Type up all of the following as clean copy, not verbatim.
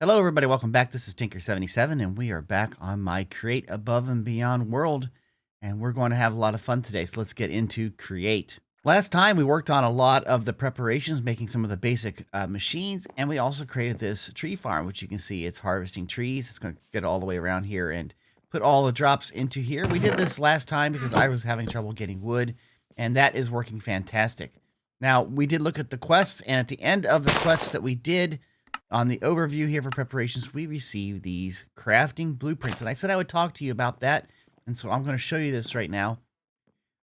Hello, everybody. Welcome back. This is Tinker77, and we are back on my Create Above and Beyond world, and we're going to have a lot of fun today. So let's get into Create. Last time, we worked on a lot of the preparations, making some of the basic machines, and we also created this tree farm, which you can see it's harvesting trees. It's going to get all the way around here and put all the drops into here. We did this last time because I was having trouble getting wood, and that is working fantastic. Now, we did look at the quests, and at the end of the quests that we did, on the overview here for preparations, we received these crafting blueprints. And I said I would talk to you about that. And so I'm going to show you this right now.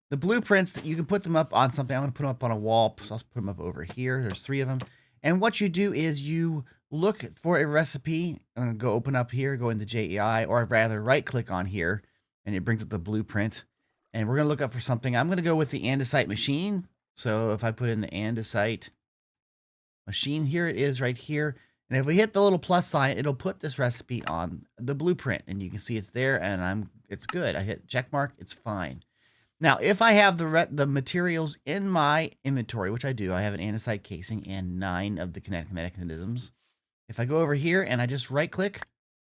The blueprints, that you can put them up on something. I'm going to put them up on a wall. So I'll put them up over here. There's 3 of them. And what you do is you look for a recipe. I'm going to go open up here, go into JEI, or rather right click on here. And it brings up the blueprint. And we're going to look up for something. I'm going to go with the andesite machine. So if I put in the andesite machine, here it is right here. And if we hit the little plus sign, it'll put this recipe on the blueprint, and you can see it's there, and it's good. I hit check mark, it's fine. Now, if I have the materials in my inventory, which I do, I have an andesite casing and 9 of the kinetic mechanisms. If I go over here and I just right click,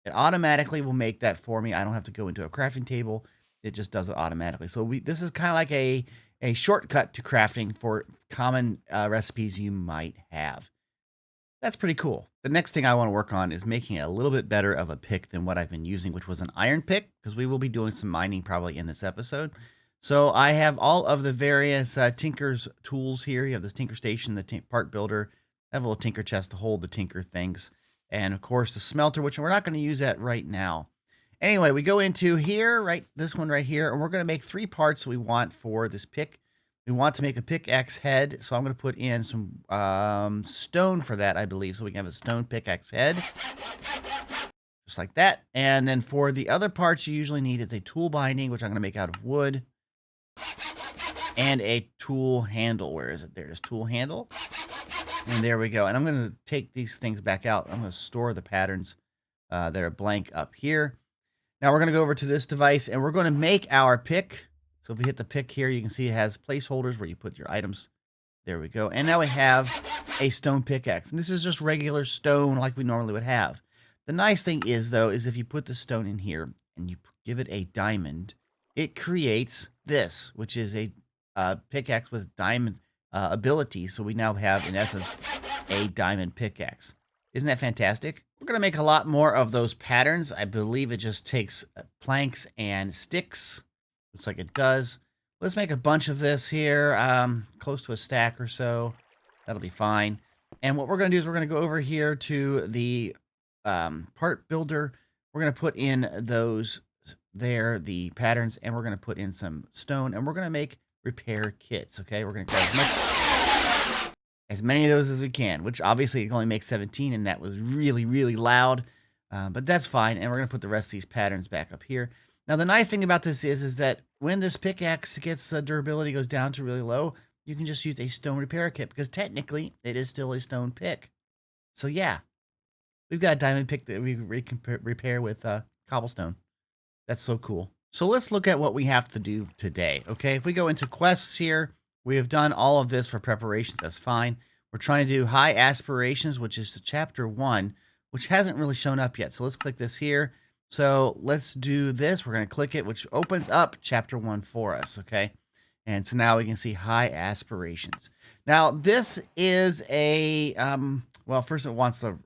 it automatically will make that for me. I don't have to go into a crafting table. It just does it automatically. So this is kind of like a shortcut to crafting for common recipes you might have. That's pretty cool. The next thing I want to work on is making a little bit better of a pick than what I've been using, which was an iron pick, because we will be doing some mining probably in this episode. So I have all of the various Tinker's tools here. You have this Tinker Station, the part builder. I have a little Tinker chest to hold the Tinker things. And of course the smelter, which we're not going to use that right now. Anyway, we go into here, right, this one right here, and we're going to make 3 parts we want for this pick. We want to make a pickaxe head, so I'm going to put in some stone for that, I believe, so we can have a stone pickaxe head, just like that. And then for the other parts you usually need is a tool binding, which I'm going to make out of wood, and a tool handle. Where is it? There's tool handle, and there we go. And I'm going to take these things back out. I'm going to store the patterns that are blank up here. Now we're going to go over to this device, and we're going to make our pick. So if we hit the pick here, you can see it has placeholders where you put your items. There we go. And now we have a stone pickaxe. And this is just regular stone like we normally would have. The nice thing is, though, is if you put the stone in here and you give it a diamond, it creates this, which is a pickaxe with diamond abilities. So we now have, in essence, a diamond pickaxe. Isn't that fantastic? We're going to make a lot more of those patterns. I believe it just takes planks and sticks. Looks like it does. Let's make a bunch of this here, close to a stack or so. That'll be fine. And what we're going to do is we're going to go over here to the part builder. We're going to put in those there, the patterns, and we're going to put in some stone, and we're going to make repair kits, okay? We're going to grab as many of those as we can, which obviously it only makes 17, and that was really, really loud, but that's fine. And we're going to put the rest of these patterns back up here. Now, the nice thing about this is that when this pickaxe gets durability goes down to really low, you can just use a stone repair kit, because technically it is still a stone pick. So yeah, we've got a diamond pick that we repair with cobblestone. That's so cool. So let's look at what we have to do today. Okay, if we go into quests here, we have done all of this for preparations. That's fine. We're trying to do high aspirations, which is chapter 1, which hasn't really shown up yet. So let's click this here. So let's do this. We're going to click it, which opens up chapter 1 for us. Okay. And so now we can see high aspirations. Now this is a, well, first it wants to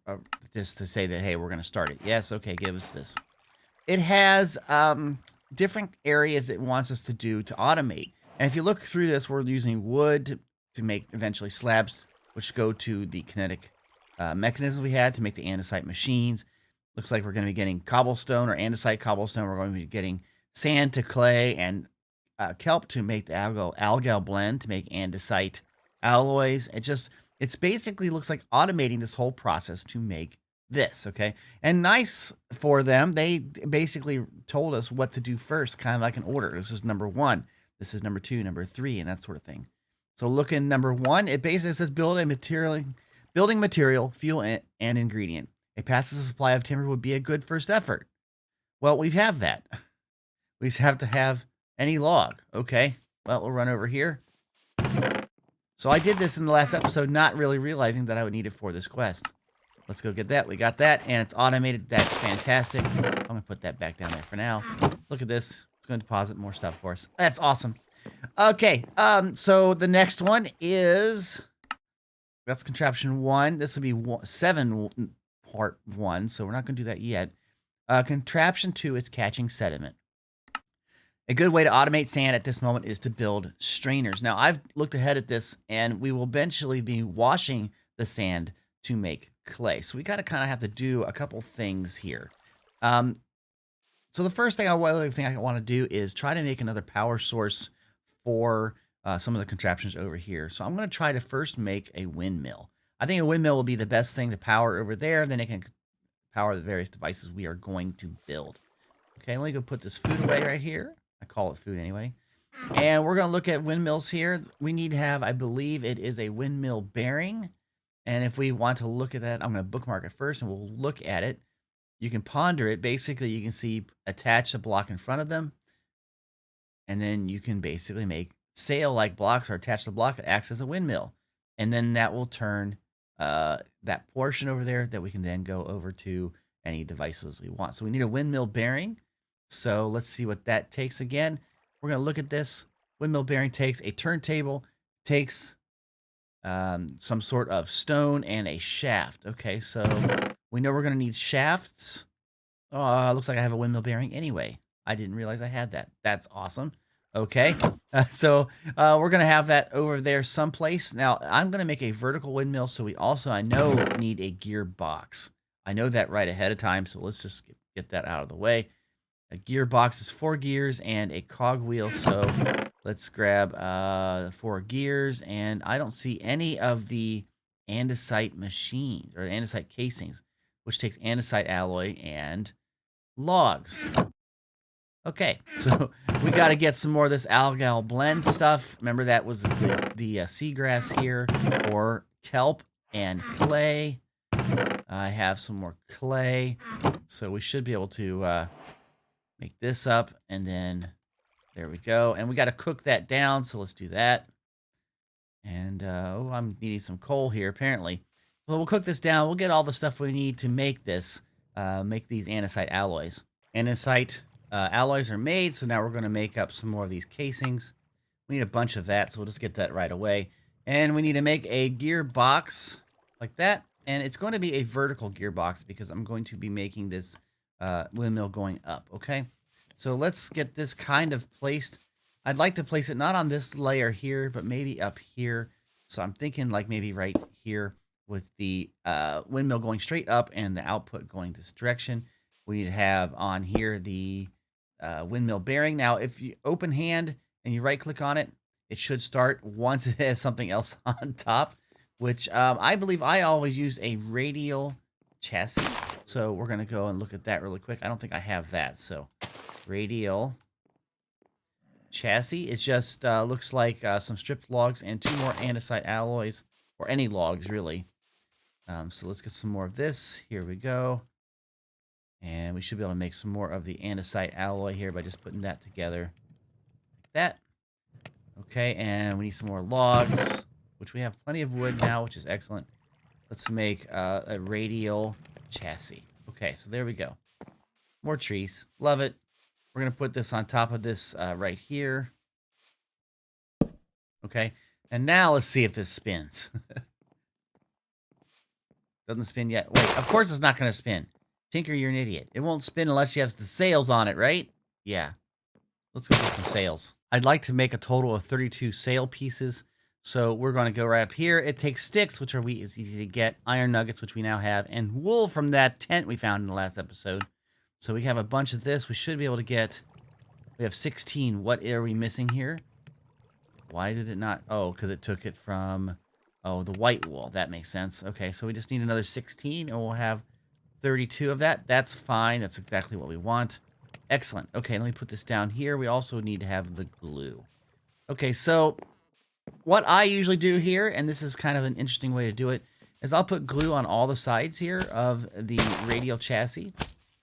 just to say that, hey, we're going to start it. Yes. Okay. Give us this. It has different areas it wants us to do to automate. And if you look through this, we're using wood to make eventually slabs, which go to the kinetic mechanisms we had to make the andesite machines. Looks like we're going to be getting cobblestone or andesite cobblestone. We're going to be getting sand to clay and kelp to make the algal blend to make andesite alloys. It's basically looks like automating this whole process to make this, okay? And nice for them, they basically told us what to do first, kind of like an order. This is number 1. This is number 2, number 3, and that sort of thing. So look in number 1, it basically says building material, fuel, and ingredient. A passive supply of timber would be a good first effort. Well, we have that. We just have to have any log. Okay. Well, we'll run over here. So I did this in the last episode, not really realizing that I would need it for this quest. Let's go get that. We got that, and it's automated. That's fantastic. I'm going to put that back down there for now. Look at this. It's going to deposit more stuff for us. That's awesome. Okay, so the next one is... That's contraption 1. This will be 7 part 1, so we're not going to do that yet. Contraption 2 is catching sediment. A good way to automate sand at this moment is to build strainers. Now, I've looked ahead at this, and we will eventually be washing the sand to make clay. So we gotta kind of have to do a couple things here. So the first thing I want to do is try to make another power source for some of the contraptions over here. So I'm going to try to first make a windmill. I think a windmill will be the best thing to power over there. Then it can power the various devices we are going to build. Okay, let me go put this food away right here. I call it food anyway. And we're going to look at windmills here. We need to have, I believe it is a windmill bearing. And if we want to look at that, I'm going to bookmark it first and we'll look at it. You can ponder it. Basically, you can see attach the block in front of them. And then you can basically make sail-like blocks or attach the block. It acts as a windmill. And then that will turn that portion over there that we can then go over to any devices we want. So we need a windmill bearing. So let's see what that takes again. We're going to look at this. Windmill bearing takes a turntable, takes some sort of stone and a shaft. Okay, so we know we're going to need shafts. Looks like I have a windmill bearing anyway. I didn't realize I had that. That's awesome. Okay, so we're going to have that over there someplace. Now, I'm going to make a vertical windmill, so we also, I know, need a gearbox. I know that right ahead of time, so let's just get that out of the way. A gearbox is 4 gears and a cogwheel, so let's grab 4 gears, and I don't see any of the andesite machines, or andesite casings, which takes andesite alloy and logs. Okay, so we got to get some more of this algal blend stuff. Remember that was the seagrass here, or kelp and clay. I have some more clay, so we should be able to make this up, and then there we go. And we got to cook that down, so let's do that. And oh, I'm needing some coal here, apparently. Well, we'll cook this down. We'll get all the stuff we need to make this, make these andesite alloys. Andesite alloys are made, so now we're going to make up some more of these casings. We need a bunch of that, so we'll just get that right away. And we need to make a gearbox like that. And it's going to be a vertical gearbox because I'm going to be making this windmill going up, okay? So let's get this kind of placed. I'd like to place it not on this layer here, but maybe up here. So I'm thinking like maybe right here with the windmill going straight up and the output going this direction. We need to have on here the windmill bearing. Now, if you open hand and you right click on it, it should start once it has something else on top, which I believe I always use a radial chassis. So we're going to go and look at that really quick. I don't think I have that. So radial chassis is just looks like some stripped logs and 2 more andesite alloys, or any logs really. So let's get some more of this. Here we go. And we should be able to make some more of the andesite alloy here by just putting that together like that. Okay, and we need some more logs, which we have plenty of wood now, which is excellent. Let's make a radial chassis. Okay, so there we go. More trees. Love it. We're going to put this on top of this right here. Okay, and now let's see if this spins. Doesn't spin yet. Wait, of course it's not going to spin. Tinker, you're an idiot. It won't spin unless you have the sails on it, right? Yeah. Let's go get some sails. I'd like to make a total of 32 sail pieces. So we're going to go right up here. It takes sticks, which are easy to get, iron nuggets, which we now have, and wool from that tent we found in the last episode. So we have a bunch of this. We should be able to get... We have 16. What are we missing here? Why did it not... Oh, because it took it from... Oh, the white wool. That makes sense. Okay, so we just need another 16, and we'll have 32 of that. That's fine. That's exactly what we want. Excellent. Okay, let me put this down here. We also need to have the glue. Okay, so what I usually do here, and this is kind of an interesting way to do it, is I'll put glue on all the sides here of the radial chassis,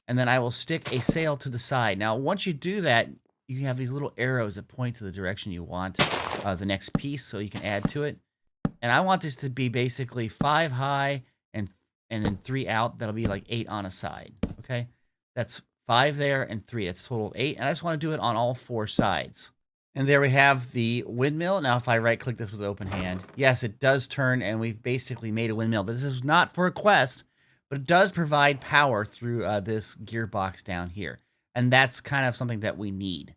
and then I will stick a sail to the side. Now, once you do that, you have these little arrows that point to the direction you want the next piece, so you can add to it. And I want this to be basically 5 high and then 3 out. That'll be like 8 on a side. Okay. That's 5 there and 3. That's a total of 8. And I just want to do it on all 4 sides. And there we have the windmill. Now, if I right click this with open hand, yes, it does turn, and we've basically made a windmill. This is not for a quest, but it does provide power through this gearbox down here. And that's kind of something that we need.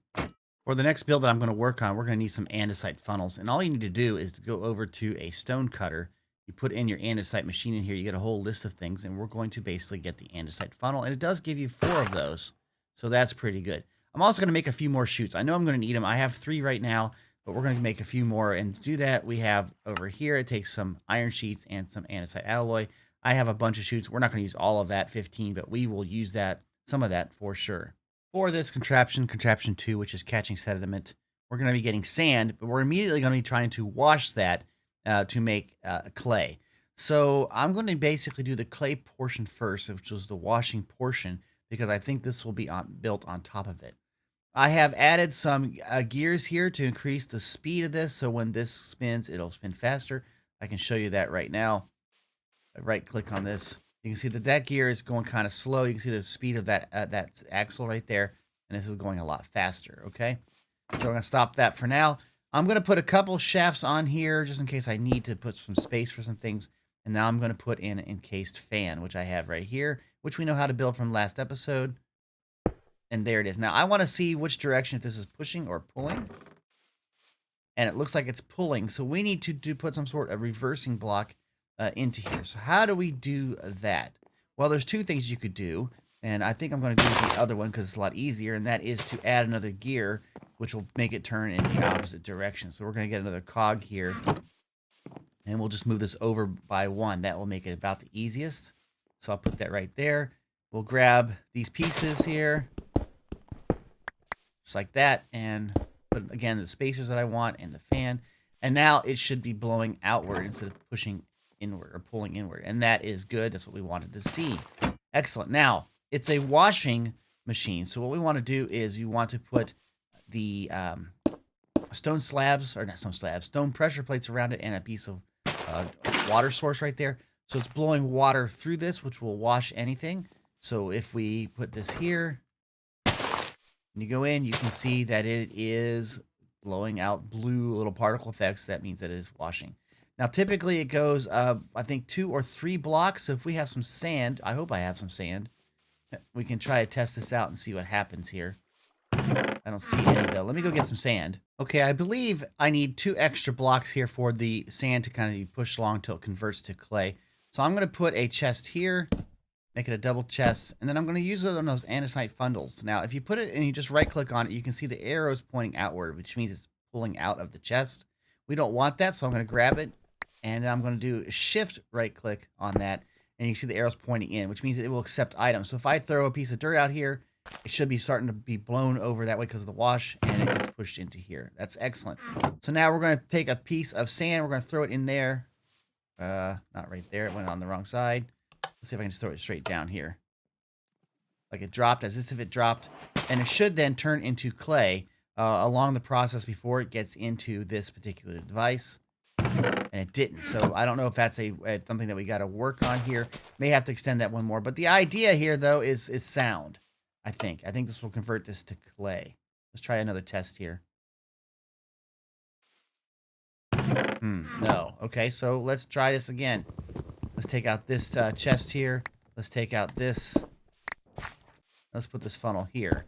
For the next build that I'm going to work on, we're going to need some andesite funnels. And all you need to do is to go over to a stone cutter. You put in your andesite machine in here. You get a whole list of things, and we're going to basically get the andesite funnel. And it does give you 4 of those, so that's pretty good. I'm also going to make a few more chutes. I know I'm going to need them. I have 3 right now, but we're going to make a few more. And to do that, we have over here, it takes some iron sheets and some andesite alloy. I have a bunch of chutes. We're not going to use all of that, 15, but we will use that, some of that for sure. For this contraption 2, which is catching sediment, we're going to be getting sand, but we're immediately going to be trying to wash that to make clay. So I'm going to basically do the clay portion first, which is the washing portion, because I think this will be built on top of it. I have added some gears here to increase the speed of this, so when this spins, it'll spin faster. I can show you that right now. I right-click on this. You can see that that gear is going kind of slow. You can see the speed of that that axle right there, and this is going a lot faster, okay? So we're going to stop that for now. I'm going to put a couple shafts on here just in case I need to put some space for some things. And now I'm going to put in an encased fan, which I have right here, which we know how to build from last episode. And there it is. Now, I want to see which direction, if this is pushing or pulling. And it looks like it's pulling. So we need to put some sort of reversing block into here. So how do we do that? Well, there's 2 things you could do. And I think I'm going to do the other one because it's a lot easier. And that is to add another gear, which will make it turn in the opposite direction. So we're going to get another cog here. And we'll just move this over by 1. That will make it about the easiest. So I'll put that right there. We'll grab these pieces here. Just like that. And put, again, the spacers that I want and the fan. And now it should be blowing outward instead of pushing inward or pulling inward. And that is good. That's what we wanted to see. Excellent. Now, it's a washing machine. So what we want to do is you want to put the stone slabs, or not stone slabs, stone pressure plates around it and a piece of water source right there. So it's blowing water through this, which will wash anything. So if we put this here, and you go in, you can see that it is blowing out blue little particle effects. That means that it is washing. Now, typically it goes, I think 2 or 3 blocks. So if we have some sand, I hope I have some sand, we can try to test this out and see what happens here. I don't see any though. Let me go get some sand. Okay, I believe I need 2 extra blocks here for the sand to kind of be pushed along until it converts to clay. So I'm going to put a chest here, make it a double chest, and then I'm going to use it on those andesite funnels. Now, if you put it and you just right-click on it, you can see the arrows pointing outward, which means it's pulling out of the chest. We don't want that, so I'm going to grab it, and then I'm going to do a shift right-click on that, and you see the arrows pointing in, which means that it will accept items. So if I throw a piece of dirt out here, it should be starting to be blown over that way because of the wash, and it gets pushed into here. That's excellent. So now we're going to take a piece of sand. We're going to throw it in there. Not right there. It went on the wrong side. Let's see if I can just throw it straight down here. Like it dropped, as if it dropped. And it should then turn into clay along the process before it gets into this particular device. And it didn't. So I don't know if that's something that we got to work on here. May have to extend that one more. But the idea here, though, is sound. I think this will convert this to clay. Let's try another test here. No. Okay, so let's try this again. Let's take out this chest here. Let's take out this. Let's put this funnel here.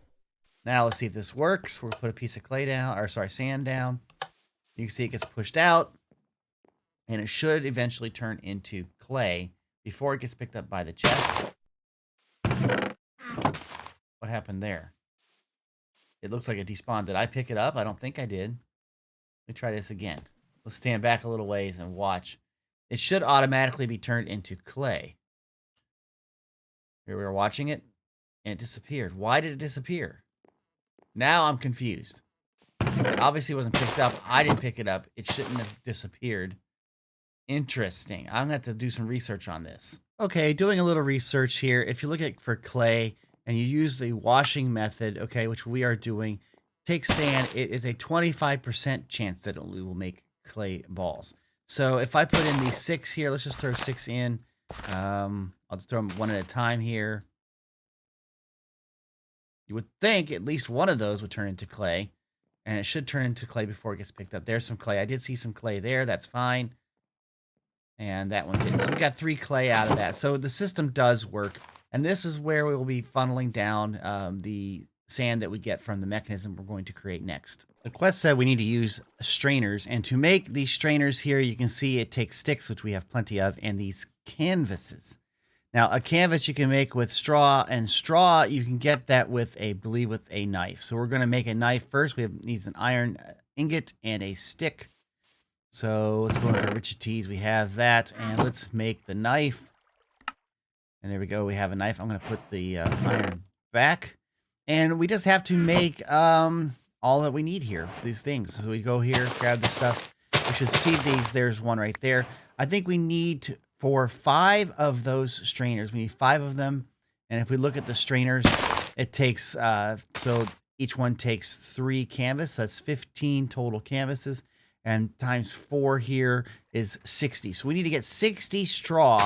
Now let's see if this works. We'll put a piece of clay down, or sorry, sand down. You can see it gets pushed out, and it should eventually turn into clay before it gets picked up by the chest. What happened there? It looks like it despawned. Did I pick it up? I don't think I did. Let me try this again. Let's stand back a little ways and watch. It should automatically be turned into clay. Here we were watching it, and it disappeared. Why did it disappear? Now I'm confused. It obviously wasn't picked up. I didn't pick it up. It shouldn't have disappeared. Interesting. I'm going to have to do some research on this. Okay, doing a little research here. If you look at for clay and you use the washing method, okay, which we are doing, take sand. It is a 25% chance that it will make clay balls. So if I put in these 6 here, let's just throw 6 in. I'll just throw them one at a time here. You would think at least one of those would turn into clay. And it should turn into clay before it gets picked up. There's some clay. I did see some clay there. That's fine. And that one didn't. So we got 3 clay out of that. So the system does work. And this is where we will be funneling down the sand that we get from the mechanism we're going to create next. The quest said we need to use strainers. And to make these strainers here, you can see it takes sticks, which we have plenty of, and these canvases. Now, a canvas you can make with straw, and straw, you can get that with I believe with a knife. So we're going to make a knife first. We need an iron ingot and a stick. So let's go into richeties. We have that, and let's make the knife. And there we go. We have a knife. I'm going to put the iron back. And we just have to make all that we need here, these things. So we go here, grab the stuff. We should see these. There's one right there. I think we need for 5 of those strainers. We need 5 of them. And if we look at the strainers, it takes, so each one takes 3 canvas. That's 15 total canvases. And times 4 here is 60. So we need to get 60 straw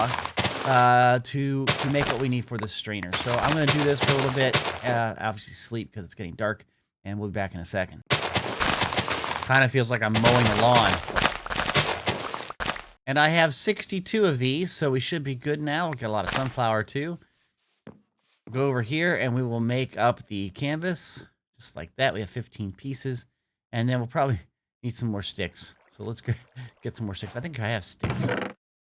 to make what we need for the strainer. So I'm going to do this for a little bit. Obviously sleep because it's getting dark. And we'll be back in a second. Kind of feels like I'm mowing the lawn. And I have 62 of these, so we should be good now. We'll get a lot of sunflower too. Go over here and we will make up the canvas. Just like that. We have 15 pieces. And then we'll probably need some more sticks. So let's get some more sticks. I think I have sticks.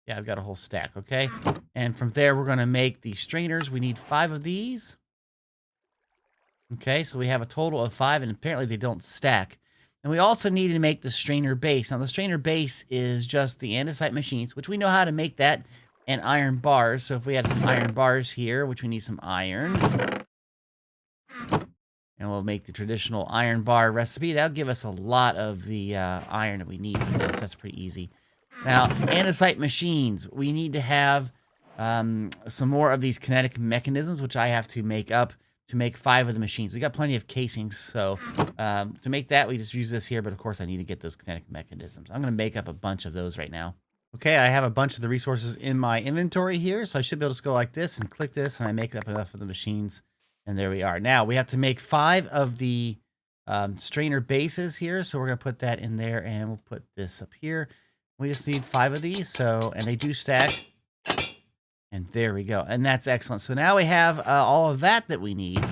Yeah, I've got a whole stack, okay? And from there, we're going to make the strainers. We need 5 of these. Okay, so we have a total of 5, and apparently they don't stack. And we also need to make the strainer base. Now, the strainer base is just the andesite machines, which we know how to make that, and iron bars. So if we had some iron bars here, which we need some iron, and we'll make the traditional iron bar recipe. That'll give us a lot of the iron that we need for this. That's pretty easy. Now, andesite machines. We need to have some more of these kinetic mechanisms, which I have to make up to make 5 of the machines. We got plenty of casings, so to make that, we just use this here, but of course I need to get those kinetic mechanisms. I'm going to make up a bunch of those right now. Okay, I have a bunch of the resources in my inventory here, so I should be able to just go like this and click this, and I make up enough of the machines, and there we are. Now, we have to make 5 of the strainer bases here, so we're going to put that in there, and we'll put this up here. We just need 5 of these, and they do stack. And there we go. And that's excellent. So now we have all of that we need.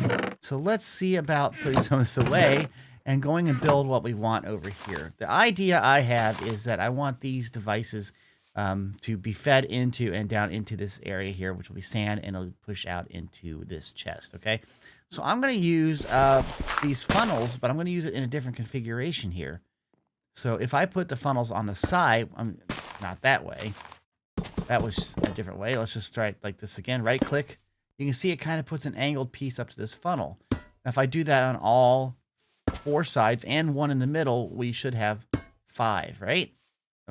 So let's see about putting some of this away and going and build what we want over here. The idea I have is that I want these devices to be fed into and down into this area here, which will be sand, and it'll push out into this chest, okay? So I'm going to use these funnels, but I'm going to use it in a different configuration here. So if I put the funnels on the side, not that way. That was a different way. Let's just try it like this again. Right click. You can see it kind of puts an angled piece up to this funnel. Now, if I do that on all 4 sides and one in the middle, we should have 5, right?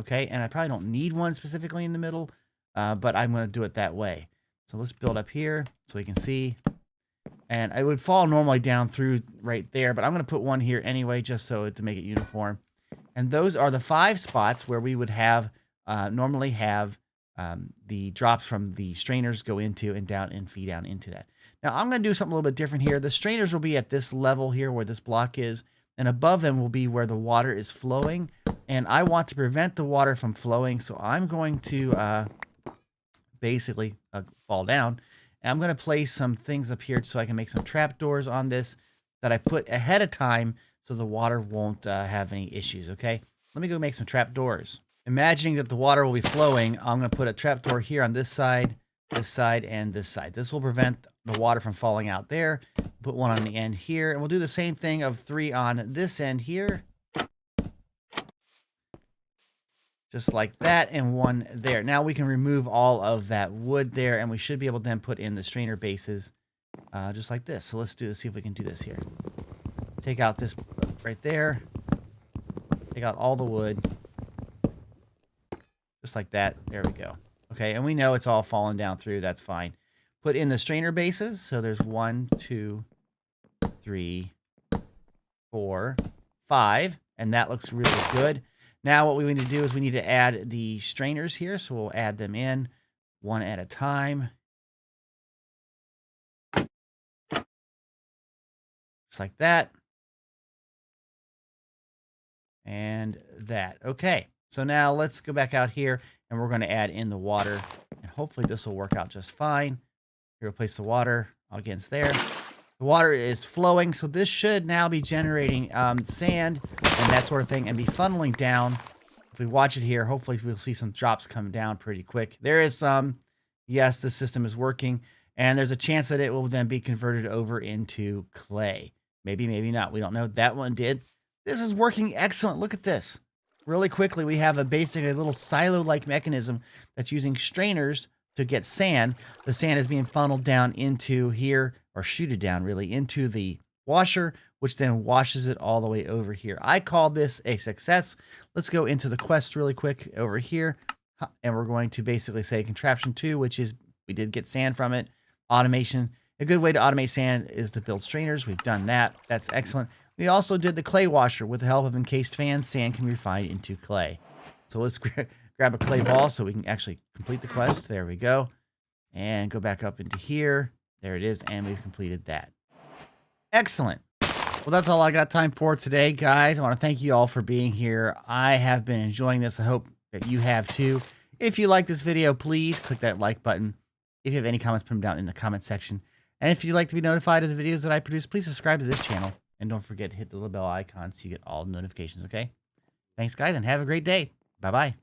Okay, and I probably don't need one specifically in the middle, but I'm going to do it that way. So let's build up here so we can see. And it would fall normally down through right there, but I'm going to put one here anyway just so to make it uniform. And those are the 5 spots where we would have normally have the drops from the strainers go into and down and feed down into that. Now, I'm going to do something a little bit different here. The strainers will be at this level here where this block is, and above them will be where the water is flowing. And I want to prevent the water from flowing, so I'm going to basically fall down. And I'm going to place some things up here so I can make some trapdoors on this that I put ahead of time so the water won't have any issues, okay? Let me go make some trapdoors. Imagining that the water will be flowing, I'm going to put a trapdoor here on this side, and this side. This will prevent the water from falling out there. Put one on the end here, and we'll do the same thing of 3 on this end here. Just like that, and 1 there. Now we can remove all of that wood there, and we should be able to then put in the strainer bases just like this. So let's see if we can do this here. Take out this right there. Take out all the wood. Just like that. There we go. Okay, and we know it's all falling down through. That's fine. Put in the strainer bases. So there's 1, 2, 3, 4, 5. And that looks really good. Now what we need to do is we need to add the strainers here. So we'll add them in one at a time. Just like that. And that. Okay. So now let's go back out here and we're going to add in the water. And hopefully this will work out just fine. Here, replace the water against there. The water is flowing, so this should now be generating sand and that sort of thing and be funneling down. If we watch it here, hopefully we'll see some drops come down pretty quick. There is some. Yes, the system is working, and there's a chance that it will then be converted over into clay. Maybe, maybe not. We don't know. That one did. This is working excellent. Look at this. Really quickly, we have basically a little silo-like mechanism that's using strainers to get sand. The sand is being funneled down into here, or shooted down really, into the washer, which then washes it all the way over here. I call this a success. Let's go into the quest really quick over here. And we're going to basically say contraption 2, which is we did get sand from it. Automation. A good way to automate sand is to build strainers. We've done that. That's excellent. We also did the clay washer. With the help of encased fans, sand can be refined into clay. So let's grab a clay ball so we can actually complete the quest. There we go. And go back up into here. There it is. And we've completed that. Excellent. Well, that's all I got time for today, guys. I want to thank you all for being here. I have been enjoying this. I hope that you have too. If you like this video, please click that like button. If you have any comments, put them down in the comment section. And if you'd like to be notified of the videos that I produce, please subscribe to this channel. And don't forget to hit the little bell icon so you get all notifications, okay? Thanks, guys, and have a great day. Bye-bye.